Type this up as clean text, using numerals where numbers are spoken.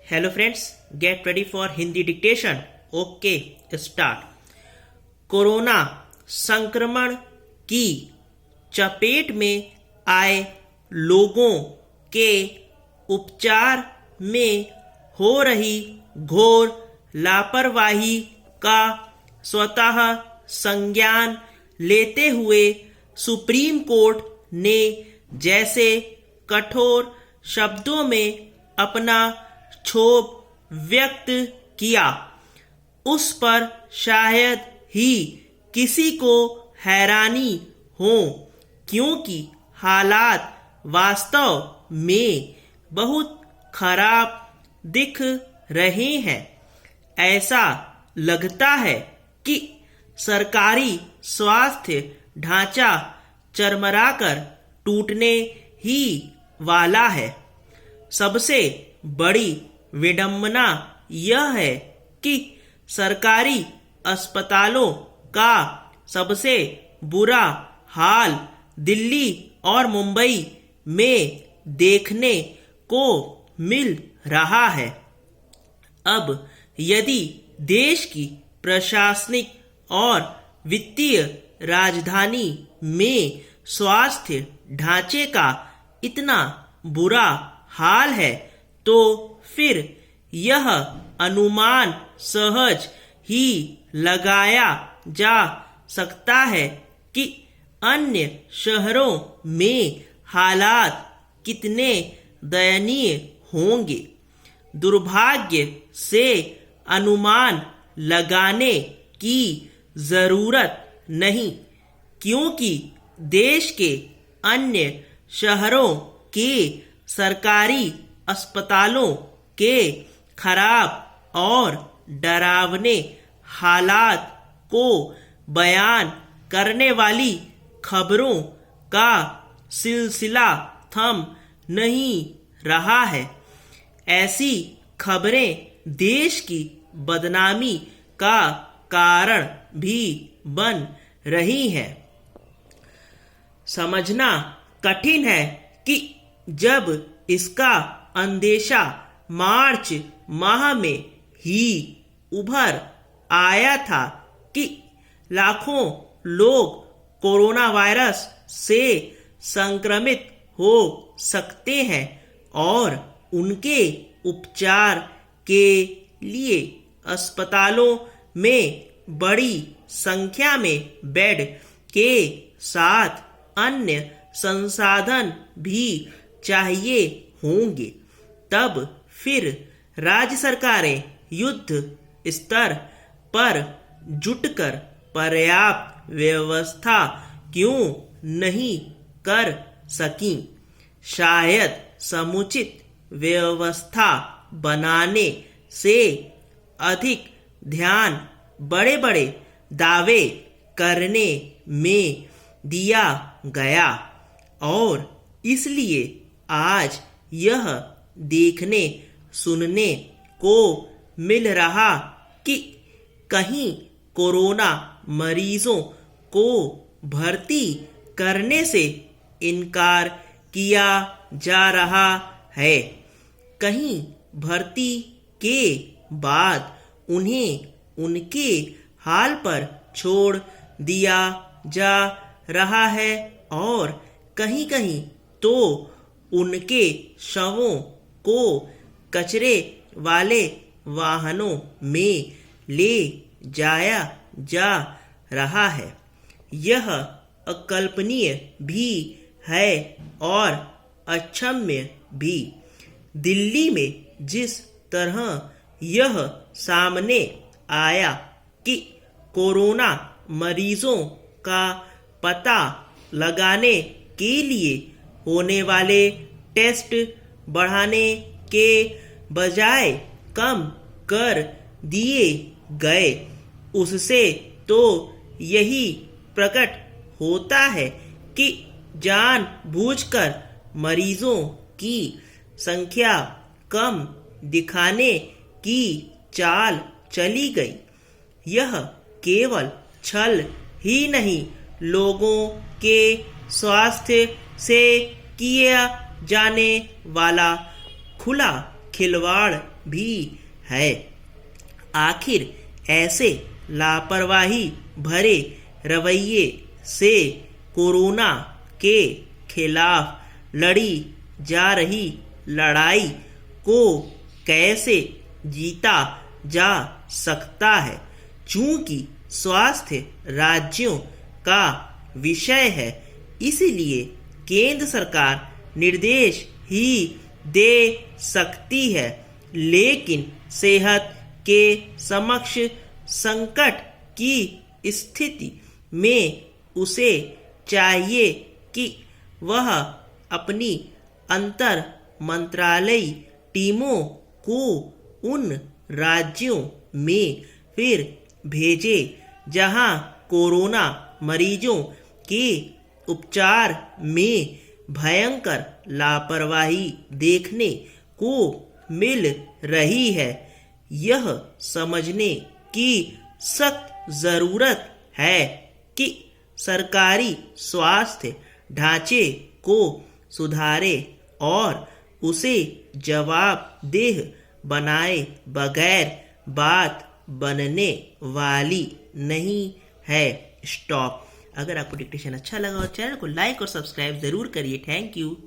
Hello friends, get ready for Hindi dictation. Okay, start. Corona संक्रमण की चपेट में आए लोगों के उपचार में हो रही घोर लापरवाही का स्वतः संज्ञान लेते हुए सुप्रीम कोर्ट ने जैसे कठोर शब्दों में अपना क्षोभ व्यक्त किया, उस पर शायद ही किसी को हैरानी हो, क्योंकि हालात वास्तव में बहुत खराब दिख रहे हैं। ऐसा लगता है कि सरकारी स्वास्थ्य ढांचा चरमराकर टूटने ही वाला है। सबसे बड़ी विडंबना यह है कि सरकारी अस्पतालों का सबसे बुरा हाल दिल्ली और मुंबई में देखने को मिल रहा है। अब यदि देश की प्रशासनिक और वित्तीय राजधानी में स्वास्थ्य ढांचे का इतना बुरा हाल है, तो फिर यह अनुमान सहज ही लगाया जा सकता है कि अन्य शहरों में हालात कितने दयनीय होंगे। दुर्भाग्य से अनुमान लगाने की जरूरत नहीं, क्योंकि देश के अन्य शहरों के सरकारी अस्पतालों के खराब और डरावने हालात को बयान करने वाली खबरों का सिलसिला थम नहीं रहा है। ऐसी खबरें देश की बदनामी का कारण भी बन रही हैं। समझना कठिन है कि जब इसका अंदेशा मार्च माह में ही उभर आया था कि लाखों लोग कोरोना वायरस से संक्रमित हो सकते हैं और उनके उपचार के लिए अस्पतालों में बड़ी संख्या में बेड के साथ अन्य संसाधन भी चाहिए होंगे। तब फिर राज्य सरकारें युद्ध स्तर पर जुटकर पर्याप्त व्यवस्था क्यों नहीं कर सकीं? शायद समुचित व्यवस्था बनाने से अधिक ध्यान बड़े बड़े दावे करने में दिया गया, और इसलिए आज यह देखने सुनने को मिल रहा कि कहीं कोरोना मरीजों को भर्ती करने से इनकार किया जा रहा है। कहीं भर्ती के बाद उन्हें उनके हाल पर छोड़ दिया जा रहा है, और कहीं कहीं तो उनके शवों को कचरे वाले वाहनों में ले जाया जा रहा है। यह अकल्पनीय भी है और अक्षम्य भी। दिल्ली में जिस तरह यह सामने आया कि कोरोना मरीजों का पता लगाने के लिए होने वाले टेस्ट बढ़ाने के बजाय कम कर दिए गए, उससे तो यही प्रकट होता है कि जानबूझकर मरीजों की संख्या कम दिखाने की चाल चली गई। यह केवल छल ही नहीं, लोगों के स्वास्थ्य से किया जाने वाला खुला खिलवाड़ भी है। आखिर ऐसे लापरवाही भरे रवैये से कोरोना के खिलाफ लड़ी जा रही लड़ाई को कैसे जीता जा सकता है। चूंकि स्वास्थ्य राज्यों का विषय है, इसलिए केंद्र सरकार निर्देश ही दे सकती है, लेकिन सेहत के समक्ष संकट की स्थिति में उसे चाहिए कि वह अपनी अंतर मंत्रालयी टीमों को उन राज्यों में फिर भेजे जहां कोरोना मरीजों के उपचार में भयंकर लापरवाही देखने को मिल रही है। यह समझने की सख्त जरूरत है कि सरकारी स्वास्थ्य ढांचे को सुधारे और उसे जवाबदेह बनाए बगैर बात बनने वाली नहीं है। स्टॉप। अगर आपको डिक्टेशन अच्छा लगा और चैनल को लाइक और सब्सक्राइब जरूर करिए। Thank you.